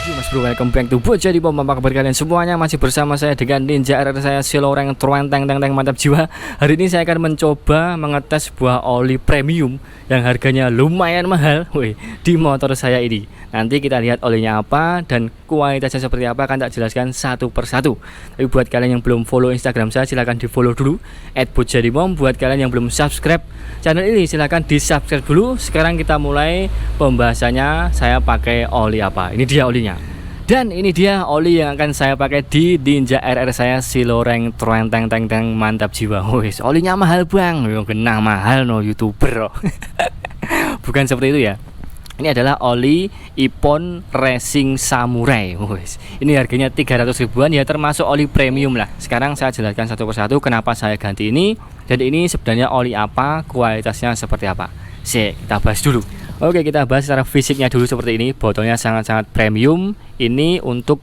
Mas bro, welcome back to Bojadi Bom. Apa kabar kalian semuanya? Masih bersama saya dengan Ninja RR saya Siloreng Truenteng Teng Teng mantap jiwa. Hari ini saya akan mencoba mengetes sebuah oli premium yang harganya lumayan mahal di motor saya ini. Nanti kita lihat olinya apa dan kualitasnya seperti apa, akan tak jelaskan satu persatu. Tapi buat kalian yang belum follow Instagram saya, silahkan di follow dulu @bojadibom. Buat kalian yang belum subscribe channel ini, silahkan di subscribe dulu. Sekarang kita mulai pembahasannya. Saya pakai oli apa? Ini dia olinya. Dan ini dia oli yang akan saya pakai di Ninja RR saya Siloreng Truenteng Teng Teng mantap jiwa. Wes, olinya mahal bang, yo kena mahal no youtuber. Bukan seperti itu ya. Ini adalah oli Ippon Racing Samurai. Wes, ini harganya 300 ribuan ya, termasuk oli premium lah. Sekarang saya jelaskan satu persatu kenapa saya ganti ini. Dan ini sebenarnya oli apa, kualitasnya seperti apa. Kita bahas dulu. Oke, kita bahas secara fisiknya dulu seperti ini. Botolnya sangat-sangat premium. Ini untuk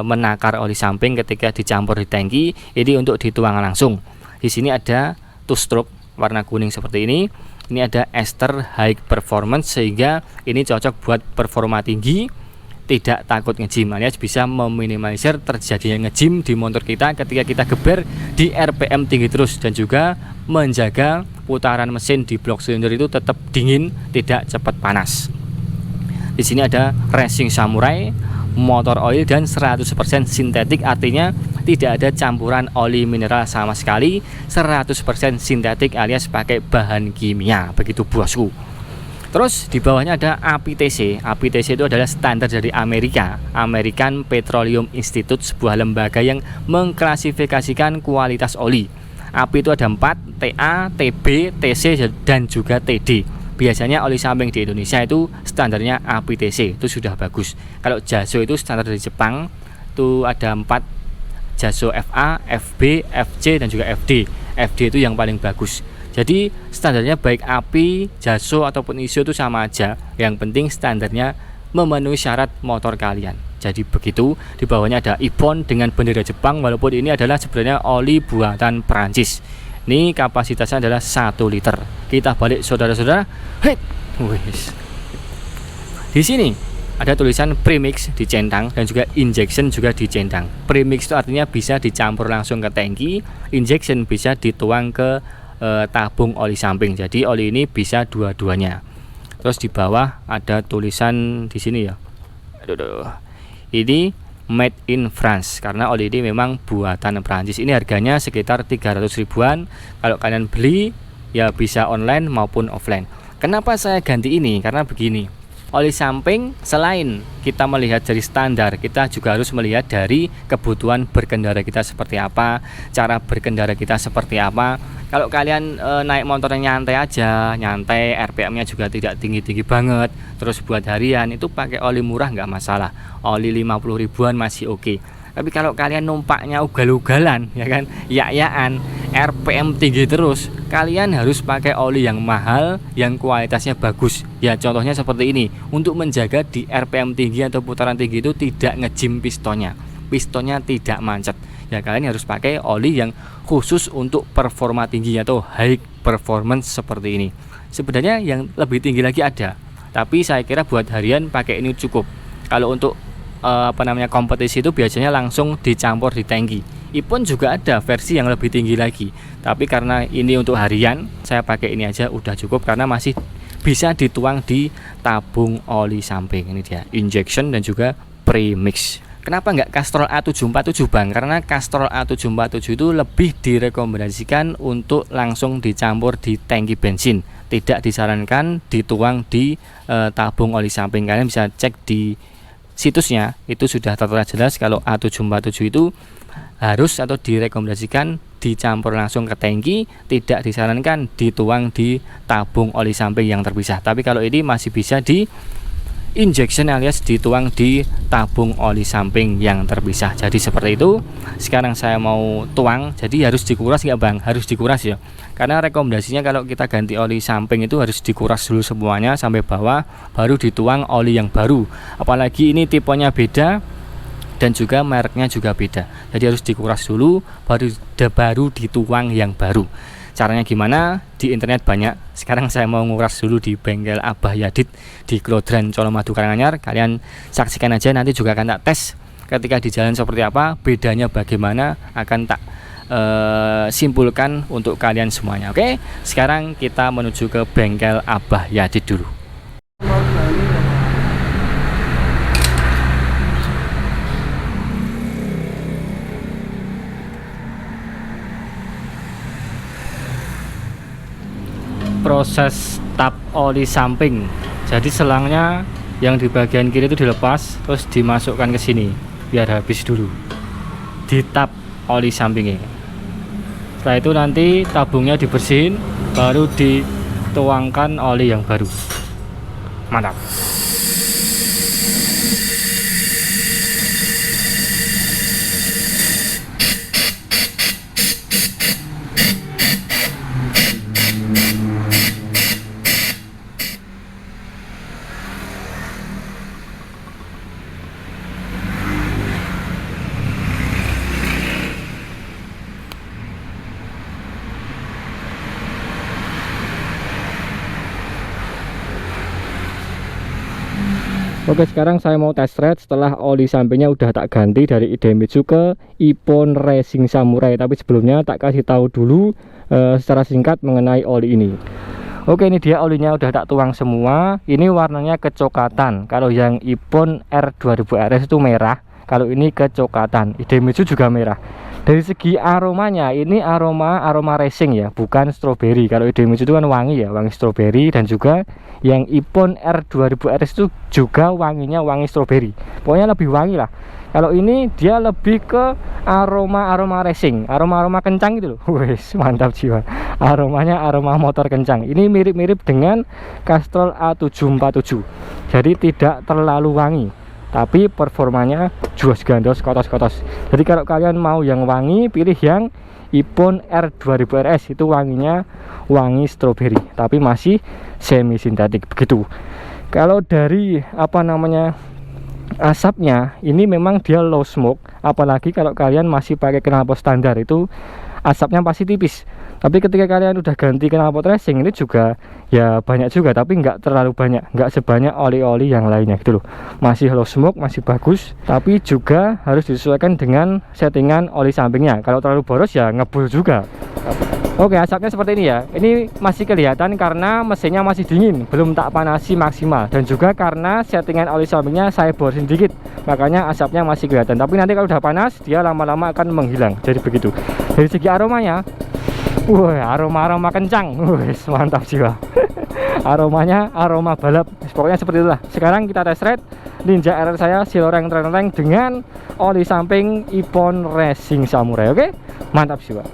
menakar oli samping ketika dicampur di tangki. Ini untuk dituang langsung. Di sini ada two stroke warna kuning seperti ini. Ini ada ester high performance sehingga ini cocok buat performa tinggi, tidak takut ngejim, alias bisa meminimalisir terjadinya ngejim di motor kita ketika kita geber di RPM tinggi terus, dan juga menjaga putaran mesin di blok silinder itu tetap dingin, tidak cepat panas. Di sini ada Racing Samurai motor oil dan 100% sintetik, artinya tidak ada campuran oli mineral sama sekali, 100% sintetik alias pakai bahan kimia, begitu bosku. Terus di bawahnya ada APTC. APTC itu adalah standar dari Amerika, American Petroleum Institute, sebuah lembaga yang mengklasifikasikan kualitas oli. API itu ada 4, TA, TB, TC dan juga TD. Biasanya oli samping di Indonesia itu standarnya APTC, itu sudah bagus. Kalau Jaso itu standar dari Jepang, itu ada 4, Jaso FA, FB, FC dan juga FD. FD itu yang paling bagus. Jadi standarnya baik API, Jaso ataupun ISO itu sama aja. Yang penting standarnya memenuhi syarat motor kalian. Jadi begitu. Di bawahnya ada Ippon dengan bendera Jepang, walaupun ini adalah sebenarnya oli buatan Perancis. Ini kapasitasnya adalah 1 liter. Kita balik saudara-saudara. Di sini ada tulisan premix dicentang dan juga injection juga dicentang. Premix itu artinya bisa dicampur langsung ke tangki, injection bisa dituang ke tabung oli samping. Jadi oli ini bisa dua-duanya. Terus di bawah ada tulisan di sini ya. Ini made in France karena oli ini memang buatan Prancis. Ini harganya sekitar 300 ribuan. Kalau kalian beli ya bisa online maupun offline. Kenapa saya ganti ini? Karena begini. Oli samping selain kita melihat dari standar, kita juga harus melihat dari kebutuhan berkendara kita seperti apa, cara berkendara kita seperti apa. Kalau kalian naik motornya nyantai aja, nyantai, RPM-nya juga tidak tinggi-tinggi banget, terus buat harian itu pakai oli murah nggak masalah. Oli 50 ribuan masih oke. Tapi kalau kalian numpaknya ugal-ugalan, ya kan, ya-yaan, RPM tinggi terus, kalian harus pakai oli yang mahal, yang kualitasnya bagus. Ya contohnya seperti ini, untuk menjaga di RPM tinggi atau putaran tinggi itu tidak ngejim pistonnya tidak macet. Ya kalian harus pakai oli yang khusus untuk performa tinggi atau high performance seperti ini. Sebenarnya yang lebih tinggi lagi ada, tapi saya kira buat harian pakai ini cukup. Kalau untuk kompetisi itu biasanya langsung dicampur di tangki. Ippon juga ada versi yang lebih tinggi lagi, tapi karena ini untuk harian saya pakai ini aja udah cukup karena masih bisa dituang di tabung oli samping. Ini dia injection dan juga premix. Kenapa nggak Castrol A747 bang? Karena Castrol A747 itu lebih direkomendasikan untuk langsung dicampur di tangki bensin, tidak disarankan dituang di tabung oli samping. Kalian bisa cek di situsnya, itu sudah tertera jelas kalau A747 itu harus atau direkomendasikan dicampur langsung ke tangki, tidak disarankan dituang di tabung oli samping yang terpisah. Tapi kalau ini masih bisa di injection alias dituang di tabung oli samping yang terpisah. Jadi seperti itu. Sekarang saya mau tuang, jadi harus dikuras nggak bang? Harus dikuras ya, karena rekomendasinya kalau kita ganti oli samping itu harus dikuras dulu semuanya sampai bawah, baru dituang oli yang baru. Apalagi ini tipenya beda dan juga mereknya juga beda, jadi harus dikuras dulu baru dituang yang baru. Caranya gimana? Di internet banyak. Sekarang saya mau nguras dulu di bengkel Abah Yadit di Klodran Colomadu Karanganyar. Kalian saksikan aja, nanti juga akan tak tes ketika di jalan seperti apa, bedanya bagaimana, akan tak simpulkan untuk kalian semuanya. Oke, sekarang kita menuju ke bengkel Abah Yadit dulu. Proses tap oli samping. Jadi selangnya yang di bagian kiri itu dilepas, terus dimasukkan ke sini biar habis dulu. Di tap oli sampingnya. Setelah itu nanti tabungnya dibersihin, baru dituangkan oli yang baru. Mantap. Oke, sekarang saya mau test ride setelah oli sampingnya udah tak ganti dari Idemitsu ke Ippon Racing Samurai. Tapi sebelumnya tak kasih tahu dulu secara singkat mengenai oli ini. Oke, ini dia olinya udah tak tuang semua. Ini warnanya kecoklatan. Kalau yang Ippon R2000 RS itu merah. Kalau ini kecoklatan. Idemitsu juga merah. Dari segi aromanya, ini aroma racing ya, bukan stroberi. Kalau Idemitsu itu kan wangi ya, wangi stroberi. Dan juga yang Ippon R2000 RS itu juga wanginya wangi stroberi. Pokoknya lebih wangi lah. Kalau ini dia lebih ke aroma racing, aroma kencang gitu loh. Wes, mantap jiwa. Aromanya aroma motor kencang. Ini mirip-mirip dengan Castrol A747. Jadi tidak terlalu wangi, tapi performanya juas gandos kotos-kotos. Jadi kalau kalian mau yang wangi, pilih yang Ippon R2000 RS. Itu wanginya wangi stroberi, tapi masih semi sintetik begitu. Kalau dari asapnya, ini memang dia low smoke. Apalagi kalau kalian masih pakai knalpot standar, itu asapnya pasti tipis. Tapi ketika kalian udah ganti knalpot racing, ini juga ya banyak juga, tapi nggak terlalu banyak, nggak sebanyak oli-oli yang lainnya gitu loh. Masih low smoke, masih bagus, tapi juga harus disesuaikan dengan settingan oli sampingnya. Kalau terlalu boros ya ngebul juga. Oke, asapnya seperti ini ya. Ini masih kelihatan karena mesinnya masih dingin, belum tak panasi maksimal. Dan juga karena settingan oli sampingnya saya borosin dikit, makanya asapnya masih kelihatan. Tapi nanti kalau udah panas, dia lama-lama akan menghilang. Jadi begitu. Dari segi aromanya, wah, aroma kencang. Wah, mantap jiwa. Aromanya aroma balap. Pokoknya seperti itulah. Sekarang kita test ride Ninja RR saya siloreng terenteng dengan oli samping Ippon Racing Samurai. Oke, mantap jiwa.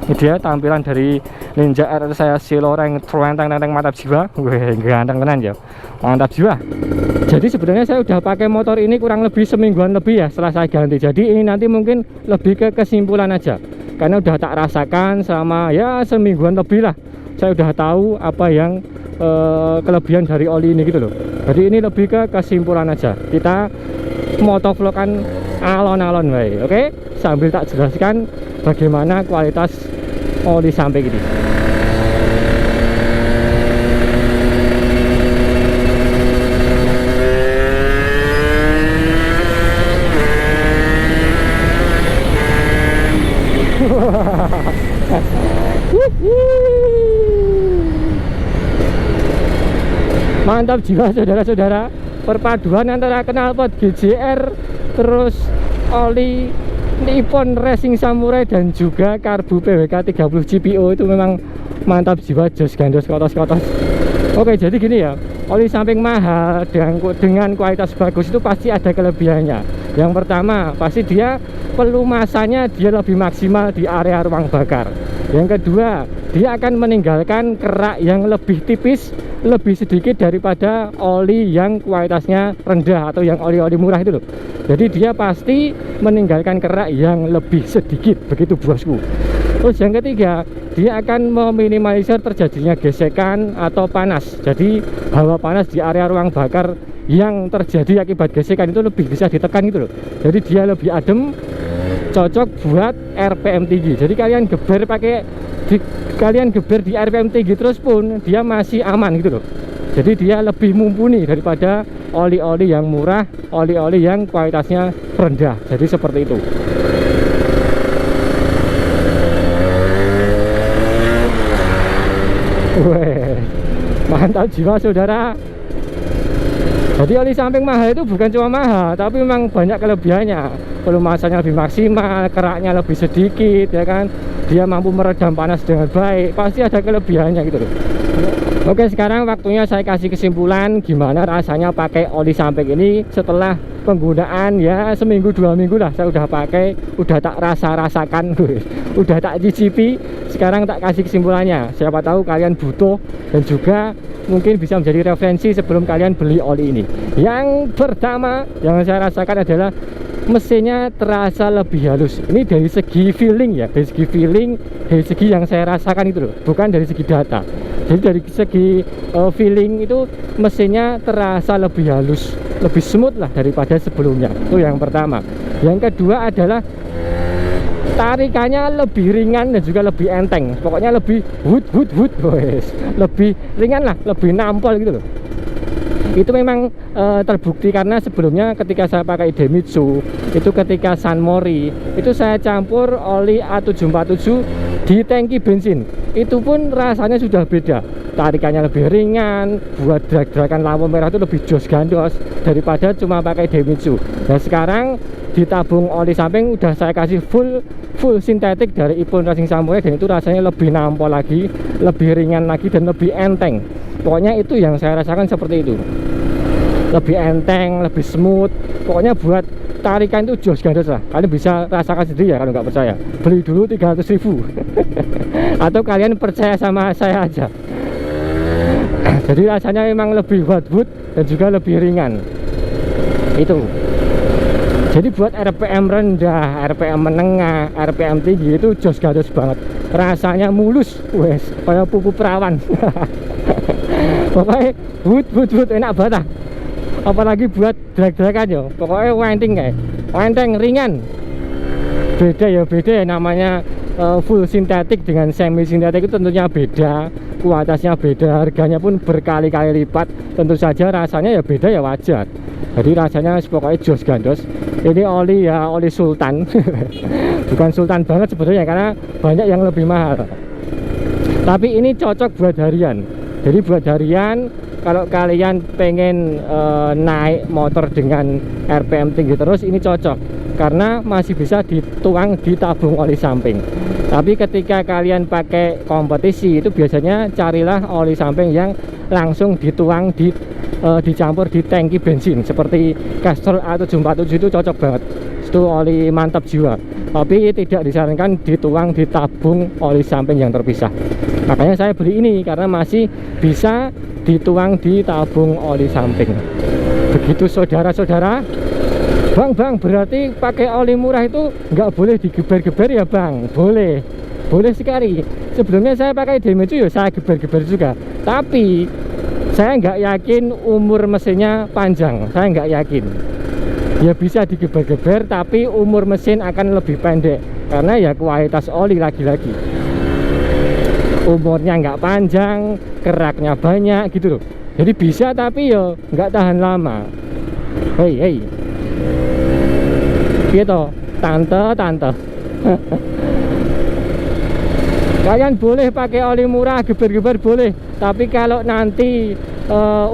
Ini dia tampilan dari Ninja RR saya siloreng terenteng mantap jiwa. Wih, ganteng tenan ya, mantap jiwa. Jadi sebenarnya saya udah pakai motor ini kurang lebih semingguan lebih ya setelah saya ganti. Jadi ini nanti mungkin lebih ke kesimpulan aja, karena udah tak rasakan selama ya semingguan lebih lah. Saya udah tahu apa yang kelebihan dari oli ini gitu loh. Jadi ini lebih ke kesimpulan aja. Kita motovlogkan alon-alon baik. Oke, sambil tak jelaskan bagaimana kualitas oli samping ini. Mantap jiwa saudara-saudara. Perpaduan antara knalpot GJR terus oli Ippon Racing Samurai dan juga karbu PWK 30 GPO itu memang mantap jiwa, jos gandos kotos-kotos. Oke, jadi gini ya, oli samping mahal dengan kualitas bagus itu pasti ada kelebihannya. Yang pertama, pasti dia pelumasannya dia lebih maksimal di area ruang bakar. Yang kedua, dia akan meninggalkan kerak yang lebih tipis, lebih sedikit daripada oli yang kualitasnya rendah atau yang oli-oli murah itu loh. Jadi dia pasti meninggalkan kerak yang lebih sedikit, begitu bosku. Terus yang ketiga, dia akan meminimalisir terjadinya gesekan atau panas. Jadi hawa panas di area ruang bakar yang terjadi akibat gesekan itu lebih bisa ditekan gitu loh. Jadi dia lebih adem, cocok buat RPM tinggi. Jadi kalian geber kalian geber di RPM tinggi terus pun dia masih aman gitu loh. Jadi dia lebih mumpuni daripada oli-oli yang murah, oli-oli yang kualitasnya rendah. Jadi seperti itu. Weh, mantap jiwa saudara. Jadi oli samping mahal itu bukan cuma mahal, tapi memang banyak kelebihannya. Pelumasannya lebih maksimal, keraknya lebih sedikit, ya kan. Dia mampu meredam panas dengan baik. Pasti ada kelebihannya gitu loh. Oke, sekarang waktunya saya kasih kesimpulan gimana rasanya pakai oli samping ini setelah penggunaan ya seminggu 2 minggu lah saya udah pakai, udah tak rasakan, udah tak cicipi. Sekarang tak kasih kesimpulannya. Siapa tahu kalian butuh dan juga mungkin bisa menjadi referensi sebelum kalian beli oli ini. Yang pertama yang saya rasakan adalah mesinnya terasa lebih halus. Ini dari segi feeling ya, dari segi feeling, dari segi yang saya rasakan itu loh, bukan dari segi data. Jadi dari segi feeling itu mesinnya terasa lebih halus, lebih smooth lah daripada sebelumnya. Itu yang pertama. Yang kedua adalah tarikannya lebih ringan dan juga lebih enteng. Pokoknya lebih wood, lebih ringan lah, lebih nampol gitu loh. Itu memang terbukti karena sebelumnya ketika saya pakai Idemitsu, itu ketika Sunmori, itu saya campur oli A747 di tangki bensin. Itu pun rasanya sudah beda. Tarikannya lebih ringan, buat drag-dragan lampu merah itu lebih jos gandos daripada cuma pakai Idemitsu. Nah sekarang di tabung oli samping udah saya kasih full sintetik dari Ippon Racing Samurai, dan itu rasanya lebih nampol lagi, lebih ringan lagi, dan lebih enteng. Pokoknya itu yang saya rasakan seperti itu. Lebih enteng, lebih smooth. Pokoknya buat tarikan itu jos gandos lah. Kalian bisa rasakan sendiri ya kalau nggak percaya. Beli dulu 300.000 atau kalian percaya sama saya aja. Jadi rasanya memang lebih wood dan juga lebih ringan. Itu. Jadi buat RPM rendah, RPM menengah, RPM tinggi itu jos gandos banget. Rasanya mulus, wes kayak pupu perawan. Pokoknya wood enak banget. Apalagi buat drag-dragan ya. Pokoknya wenteng ringan. Beda ya namanya full sintetik dengan semi sintetik itu tentunya beda, kualitasnya beda, harganya pun berkali-kali lipat. Tentu saja rasanya ya beda ya wajar. Jadi rasanya pokoknya jos gandos. Ini oli ya oli sultan. Bukan sultan banget sebetulnya karena banyak yang lebih mahal. Tapi ini cocok buat harian. Jadi buat harian kalau kalian pengen naik motor dengan RPM tinggi terus, ini cocok karena masih bisa dituang di tabung oli samping. Tapi ketika kalian pakai kompetisi itu biasanya carilah oli samping yang langsung dituang dicampur di tangki bensin seperti Castrol A747 itu cocok banget. Itu oli mantap jiwa. Tapi tidak disarankan dituang di tabung oli samping yang terpisah. Makanya saya beli ini karena masih bisa dituang di tabung oli samping. Begitu saudara-saudara. Bang, berarti pakai oli murah itu nggak boleh digeber-geber ya bang? Boleh sekali. Sebelumnya saya pakai Idemitsu ya saya geber-geber juga. Tapi saya nggak yakin umur mesinnya panjang. Saya nggak yakin. Ya bisa digeber-geber, tapi umur mesin akan lebih pendek karena ya kualitas oli lagi-lagi. Umurnya nggak panjang, keraknya banyak gitu loh. Jadi bisa tapi ya nggak tahan lama. Hei gitu tante kalian boleh pakai oli murah geber-geber boleh, tapi kalau nanti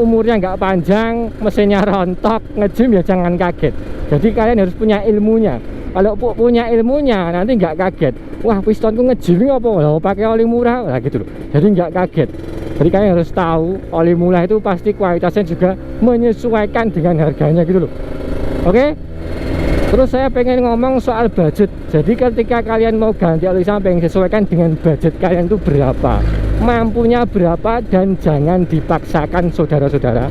umurnya nggak panjang, mesinnya rontok, ngejim ya jangan kaget. Jadi kalian harus punya ilmunya. Kalau punya ilmunya nanti nggak kaget, wah pistonku ngejim apa loh pakai oli murah lah gitu loh. Jadi nggak kaget. Jadi kalian harus tahu oli murah itu pasti kualitasnya juga menyesuaikan dengan harganya gitu loh. Oke? Terus saya pengen ngomong soal budget. Jadi ketika kalian mau ganti oli samping, sesuaikan dengan budget kalian itu berapa, mampunya berapa, dan jangan dipaksakan saudara-saudara.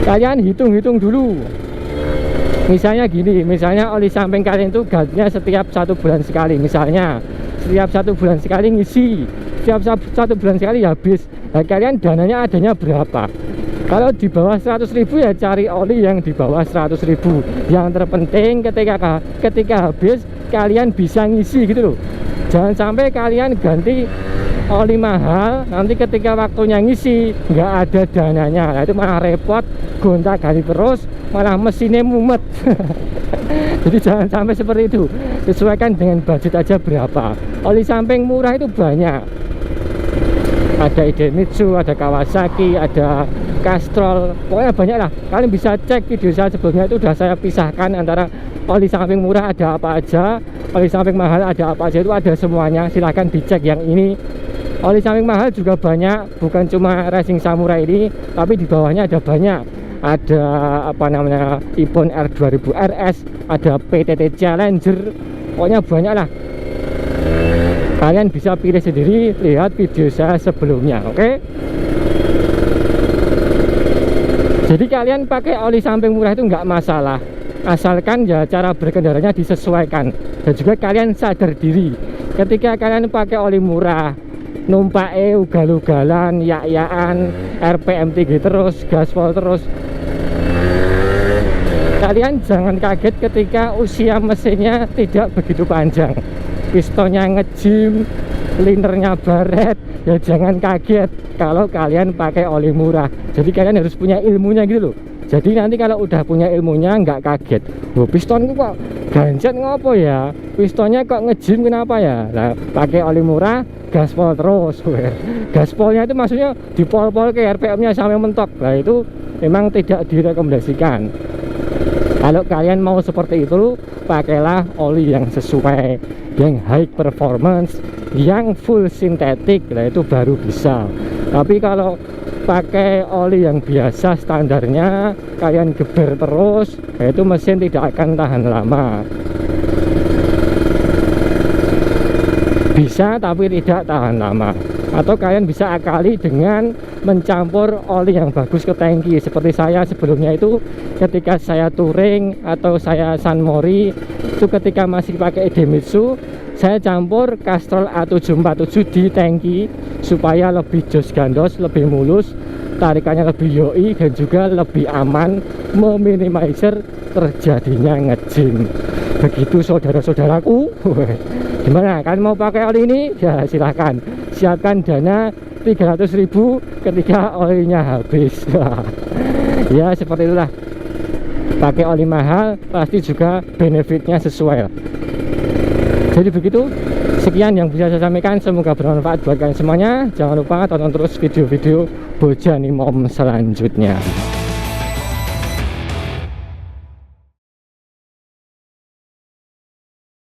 Kalian hitung-hitung dulu. Misalnya gini, misalnya oli samping kalian itu gantinya setiap 1 bulan sekali. Misalnya setiap 1 bulan sekali ngisi, setiap 1 bulan sekali habis. Nah, kalian dananya adanya berapa? Kalau di bawah 100.000 ya cari oli yang di bawah 100.000. Yang terpenting ketika habis kalian bisa ngisi gitu loh. Jangan sampai kalian ganti oli mahal, nanti ketika waktunya ngisi nggak ada dananya. Nah, itu malah repot, gonta ganti terus, malah mesinnya mumet. Jadi jangan sampai seperti itu. Sesuaikan dengan budget aja berapa. Oli samping murah itu banyak. Ada Idemitsu, ada Kawasaki, ada Castrol, pokoknya banyak lah. Kalian bisa cek video saya sebelumnya, itu udah saya pisahkan antara oli samping murah ada apa aja, oli samping mahal ada apa aja, itu ada semuanya. Silahkan dicek yang ini. Oli samping mahal juga banyak, bukan cuma Racing Samurai ini, tapi di bawahnya ada banyak. Ada apa namanya, Ippon R2000 RS, ada PTT Challenger, pokoknya banyak lah. Kalian bisa pilih sendiri, lihat video saya sebelumnya, oke? Jadi kalian pakai oli samping murah itu nggak masalah, asalkan ya cara berkendaranya disesuaikan. Dan juga kalian sadar diri, ketika kalian pakai oli murah, numpak ugal-ugalan, yak-yakan, RPM tinggi terus, gaspol terus, kalian jangan kaget ketika usia mesinnya tidak begitu panjang, pistonnya ngejim, linernya baret. Ya jangan kaget kalau kalian pakai oli murah. Jadi kalian harus punya ilmunya gitu loh. Jadi nanti kalau udah punya ilmunya nggak kaget, oh pistonku kok gancet ngopo ya, pistonnya kok ngejim kenapa ya. Nah, pakai oli murah, gaspol terus. Gaspolnya itu maksudnya dipol-pol ke RPM-nya sampai mentok. Nah itu memang tidak direkomendasikan. Kalau kalian mau seperti itu, pakailah oli yang sesuai, yang high performance, yang full sintetik. Nah itu baru bisa. Tapi kalau pakai oli yang biasa standarnya, kalian geber terus, nah itu mesin tidak akan tahan lama. Bisa tapi tidak tahan lama. Atau kalian bisa akali dengan mencampur oli yang bagus ke tangki. Seperti saya sebelumnya itu, ketika saya touring atau saya San Mori itu, ketika masih pakai Idemitsu, saya campur Castrol A747 di tangki supaya lebih jos gandos, lebih mulus, tarikannya lebih yoi, dan juga lebih aman, meminimalisir terjadinya ngejim. Begitu saudara-saudaraku. Gimana, kalian mau pakai oli ini? Ya silahkan, siapkan dana 300.000 ketika olinya habis. Ya seperti itulah, pakai oli mahal pasti juga benefitnya sesuai. Jadi begitu, sekian yang bisa saya sampaikan, semoga bermanfaat buat kalian semuanya. Jangan lupa tonton terus video-video Bojani Mom selanjutnya.